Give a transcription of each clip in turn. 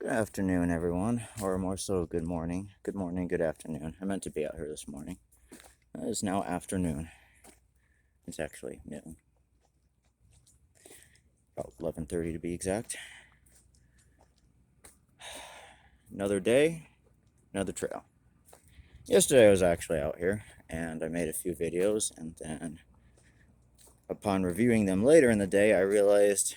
afternoon, everyone, or more so, good morning. Good morning, good afternoon. I meant to be out here this morning. It is now afternoon. It's actually noon. About 11:30 to be exact. Another day, another trail. Yesterday I was actually out here, and I made a few videos, and then upon reviewing them later in the day, I realized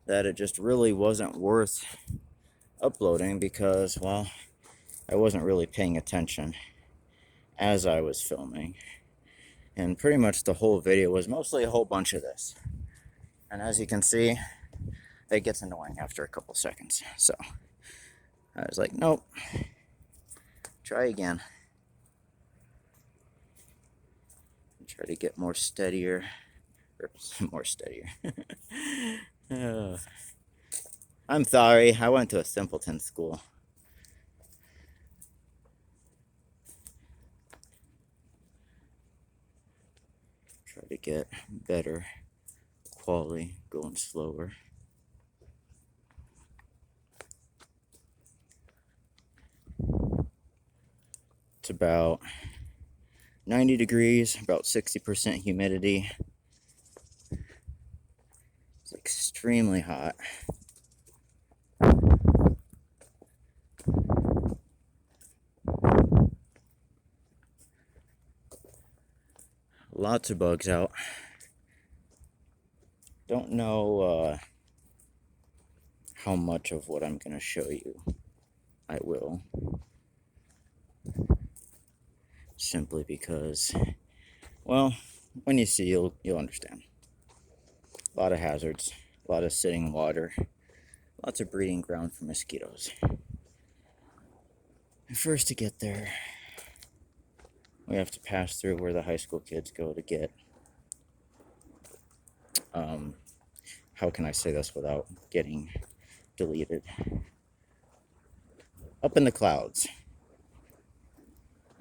that it just really wasn't worth uploading because, well, I wasn't really paying attention as I was filming. And pretty much the whole video was mostly a whole bunch of this. And as you can see, it gets annoying after a couple seconds. So I was like, nope, try again. Try to get more steadier, or more steadier. I'm sorry, I went to a simpleton school. Try to get better quality, going slower. It's about 90 degrees, about 60% humidity. It's extremely hot. Lots of bugs out. Don't know how much of what I'm going to show you I will. Simply because, well, when you see, you'll understand. A lot of hazards, a lot of sitting water, lots of breeding ground for mosquitoes. And first to get there, we have to pass through where the high school kids go to get, how can I say this without getting deleted? Up in the clouds.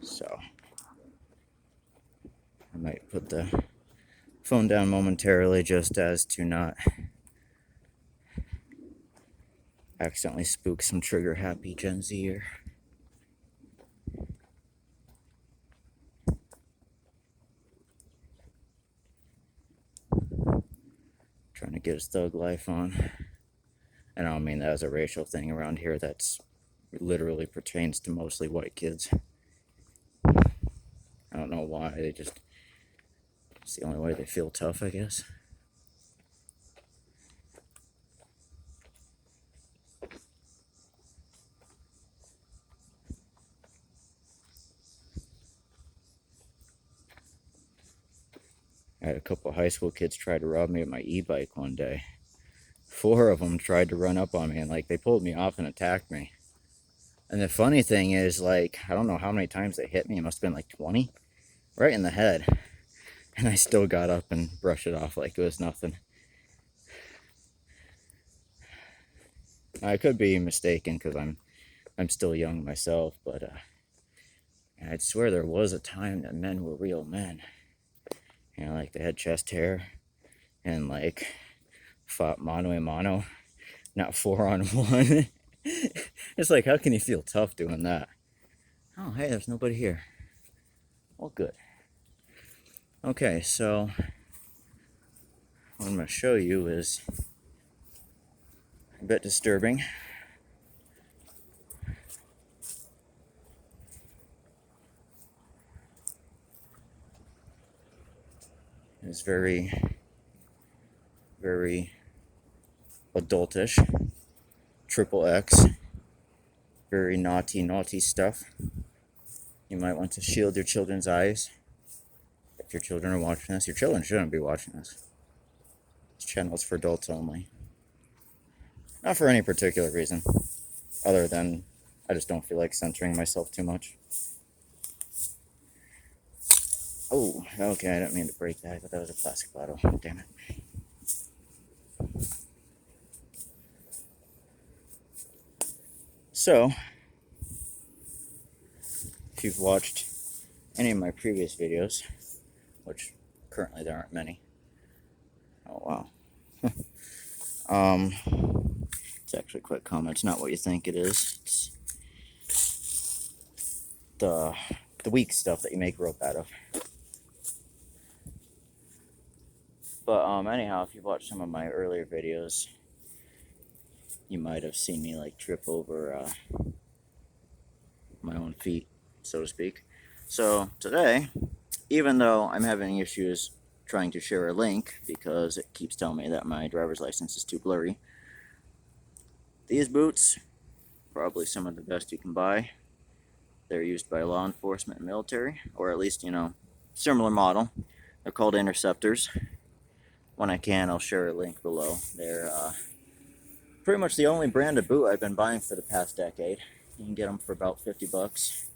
So I might put the phone down momentarily just as to not accidentally spook some trigger happy Gen Zer. Trying to get his thug life on. And I don't mean that as a racial thing around here. That's literally pertains to mostly white kids. I don't know why. It's the only way they feel tough, I guess. I had a couple of high school kids try to rob me of my e-bike one day. 4 of them tried to run up on me and they pulled me off and attacked me. And the funny thing is, I don't know how many times they hit me. It must have been 20, right in the head. And I still got up and brushed it off like it was nothing. I could be mistaken because I'm still young myself, but I'd swear there was a time that men were real men. They had chest hair and fought mano a mano, not 4-on-1. It's how can you feel tough doing that? Oh, hey, there's nobody here. Well, good. Okay, so what I'm going to show you is a bit disturbing. It's very, very adultish. XXX. Very naughty stuff. You might want to shield your children's eyes. If your children are watching this, your children shouldn't be watching this. This channel is for adults only. Not for any particular reason, other than I just don't feel like censoring myself too much. Oh, okay, I didn't mean to break that. I thought that was a plastic bottle. Damn it. So, if you've watched any of my previous videos, which currently there aren't many. Oh, wow. It's actually quite common. It's not what you think it is. It's the weak stuff that you make rope out of. But anyhow, if you've watched some of my earlier videos, you might have seen me like trip over my own feet, so to speak. So today, even though I'm having issues trying to share a link because it keeps telling me that my driver's license is too blurry, these boots, probably some of the best you can buy. They're used by law enforcement and military, or at least, similar model. They're called Interceptors. When I can, I'll share a link below. They're pretty much the only brand of boot I've been buying for the past decade. You can get them for about 50 bucks.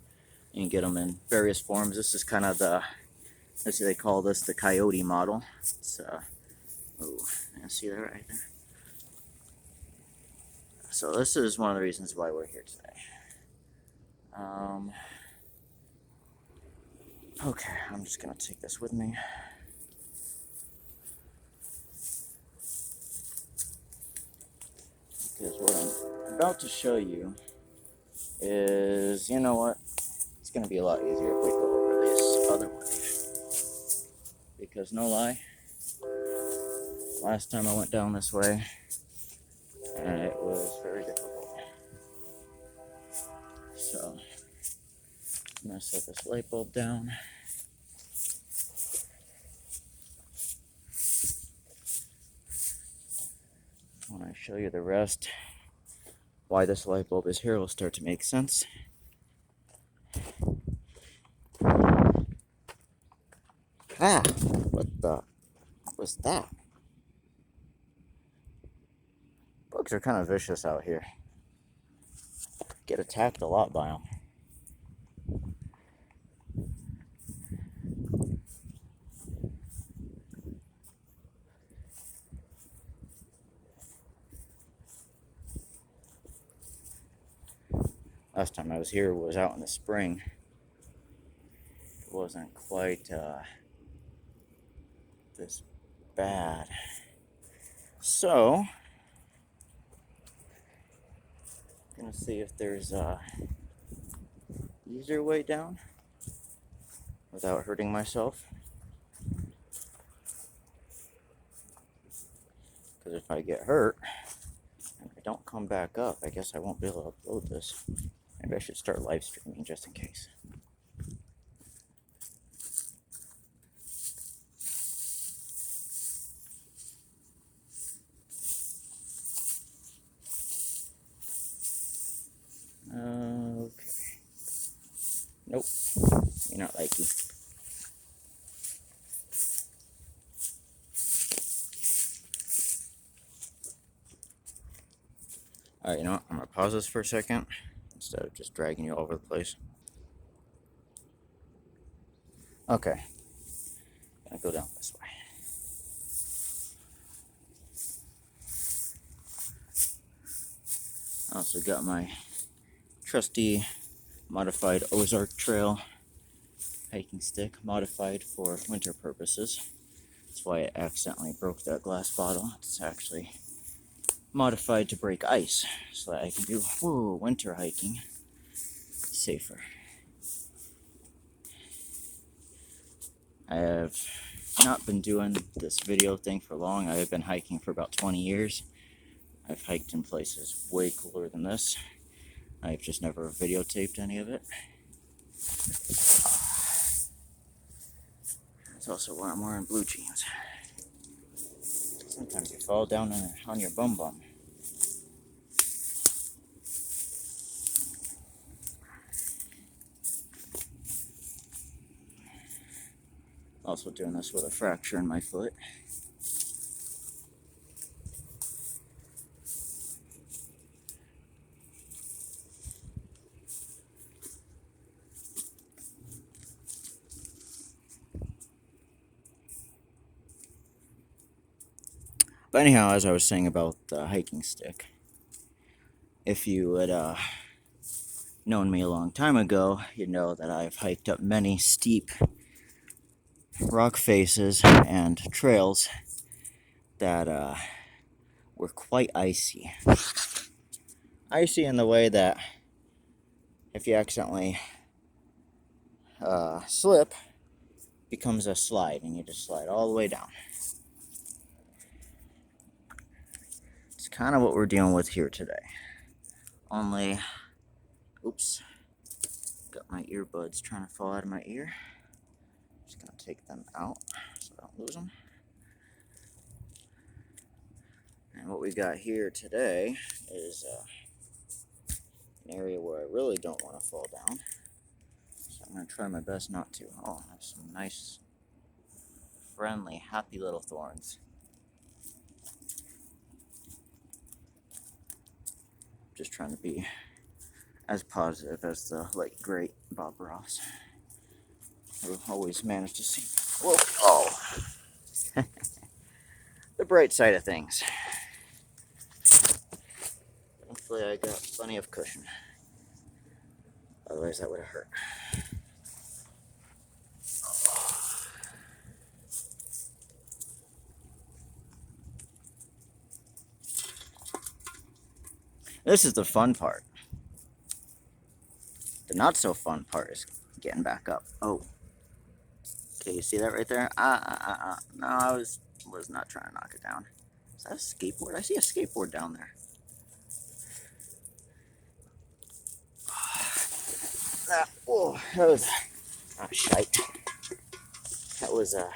You can get them in various forms. This is kind of they call this the Coyote model. It's, see that right there? So this is one of the reasons why we're here today. Okay, I'm just gonna take this with me. Because what I'm about to show you is, you know what? It's gonna be a lot easier if we go over this other way. Because no lie, last time I went down this way, it was very difficult. So, I'm gonna set this light bulb down. When I show you the rest, why this light bulb is here will start to make sense. Ah, what was that? Bugs are kind of vicious out here. Get attacked a lot by them. Last time I was here was out in the spring. It wasn't quite this bad. So, I'm gonna see if there's a easier way down without hurting myself. Because if I get hurt and I don't come back up, I guess I won't be able to upload this. Maybe I should start live streaming just in case. Okay. Nope. You're not likey. Alright, you know what? I'm going to pause this for a second instead of just dragging you all over the place. Okay. I'm going to go down this way. I also got my trusty modified Ozark Trail hiking stick, modified for winter purposes. That's why I accidentally broke that glass bottle. It's actually modified to break ice so that I can do winter hiking safer. I have not been doing this video thing for long. I have been hiking for about 20 years. I've hiked in places way cooler than this. I've just never videotaped any of it. That's also why I'm wearing blue jeans. Sometimes you fall down on your bum bum. Also doing this with a fracture in my foot. But anyhow, as I was saying about the hiking stick, if you had known me a long time ago, you'd know that I've hiked up many steep rock faces and trails that were quite icy. Icy in the way that if you accidentally slip, becomes a slide, and you just slide all the way down. It's kind of what we're dealing with here today. Only, oops, got my earbuds trying to fall out of my ear. Just gonna take them out so I don't lose them. And what we got here today is an area where I really don't want to fall down. So I'm going to try my best not to. Oh, I have some nice, friendly, happy little thorns. Just trying to be as positive as the late great Bob Ross, who always managed to see, whoa, oh, the bright side of things. Thankfully, I got plenty of cushion. Otherwise, that would have hurt. This is the fun part. The not so fun part is getting back up. Oh. Okay, you see that right there? No, I was not trying to knock it down. Is that a skateboard? I see a skateboard down there. That was shite. That was a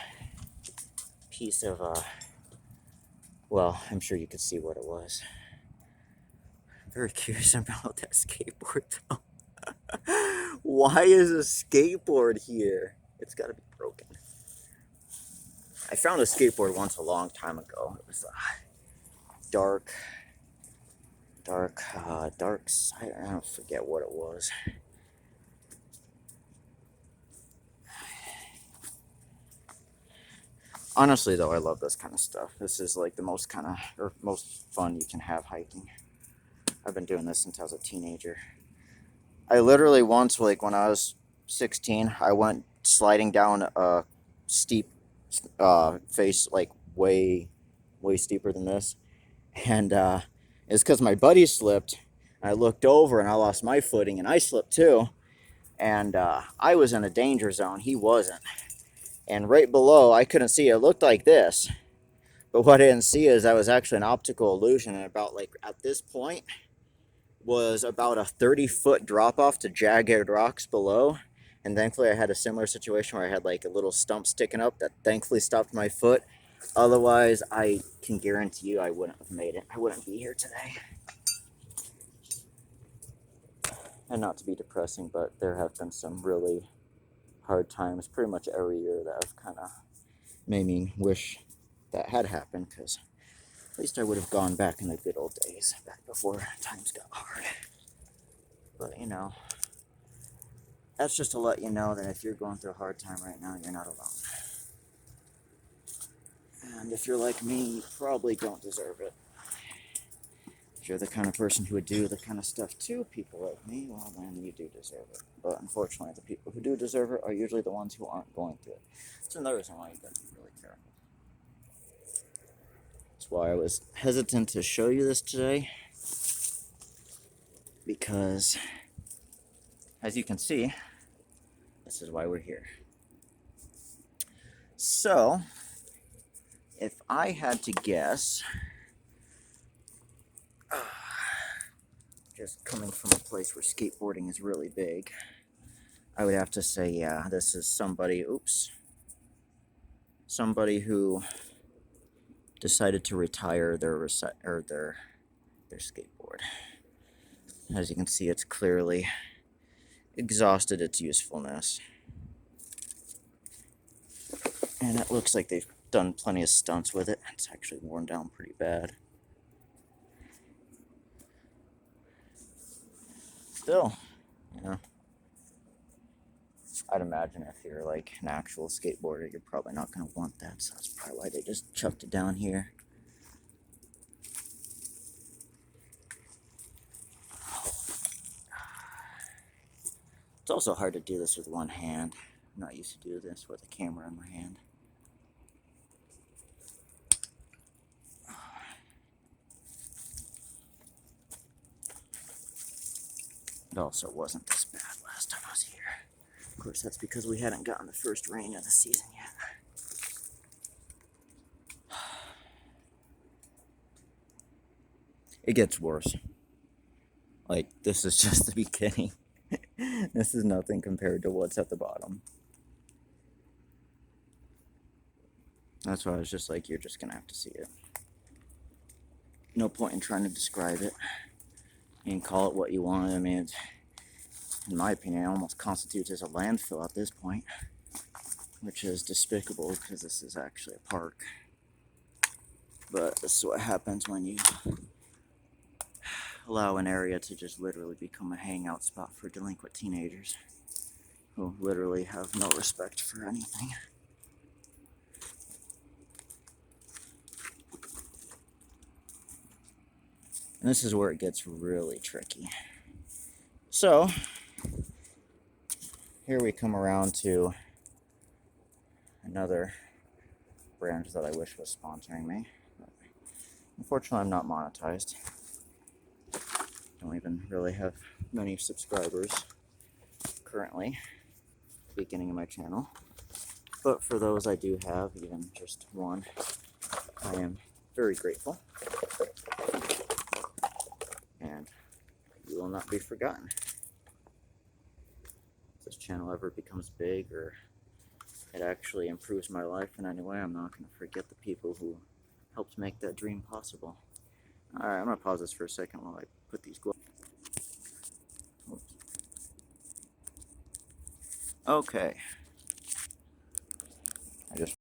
piece of, well, I'm sure you could see what it was. I'm very curious about that skateboard, though. Why is a skateboard here? It's got to be broken. I found a skateboard once a long time ago. It was dark side. I don't forget what it was. Honestly, though, I love this kind of stuff. This is like the most fun you can have hiking. I've been doing this since I was a teenager. I literally once, like when I was 16, I went sliding down a steep face, like way steeper than this. And it's because my buddy slipped. I looked over and I lost my footing and I slipped too. And I was in a danger zone. He wasn't. And right below, I couldn't see. It looked like this. But what I didn't see is that was actually an optical illusion. And about like at this point was about a 30-foot drop off to jagged rocks below. And thankfully I had a similar situation where I had like a little stump sticking up that thankfully stopped my foot. Otherwise, I can guarantee you I wouldn't have made it. I wouldn't be here today. And not to be depressing, but there have been some really hard times pretty much every year that have kind of made me wish that had happened, because at least I would have gone back in the good old days, back before times got hard. But, you know, that's just to let you know that if you're going through a hard time right now, you're not alone. And if you're like me, you probably don't deserve it. If you're the kind of person who would do the kind of stuff to people like me, well, then you do deserve it. But unfortunately, the people who do deserve it are usually the ones who aren't going through it. That's another reason why you gotta be really careful. That's why I was hesitant to show you this today. Because, as you can see, this is why we're here. So, if I had to guess, just coming from a place where skateboarding is really big, I would have to say, yeah, this is somebody who decided to retire their skateboard. As you can see, it's clearly exhausted its usefulness. And it looks like they've done plenty of stunts with it. It's actually worn down pretty bad. Still, you know, I'd imagine if you're like an actual skateboarder, you're probably not going to want that. So that's probably why they just chucked it down here. It's also hard to do this with one hand. I'm not used to do this with a camera in my hand. It also wasn't this bad last time I was here. Of course, that's because we hadn't gotten the first rain of the season yet. It gets worse. Like, this is just the beginning. This is nothing compared to what's at the bottom. That's why I was just like, you're just gonna have to see it. No point in trying to describe it. You can call it what you want. I mean, in my opinion, it almost constitutes as a landfill at this point, which is despicable because this is actually a park. But this is what happens when you allow an area to just literally become a hangout spot for delinquent teenagers who literally have no respect for anything. And this is where it gets really tricky. So, here we come around to another brand that I wish was sponsoring me. But unfortunately, I'm not monetized. Don't even really have many subscribers currently, beginning of my channel. But for those I do have, even just one, I am very grateful. And you will not be forgotten. If this channel ever becomes big or it actually improves my life in any way, I'm not going to forget the people who helped make that dream possible. Alright, I'm going to pause this for a second while I put these gloves. Okay. I just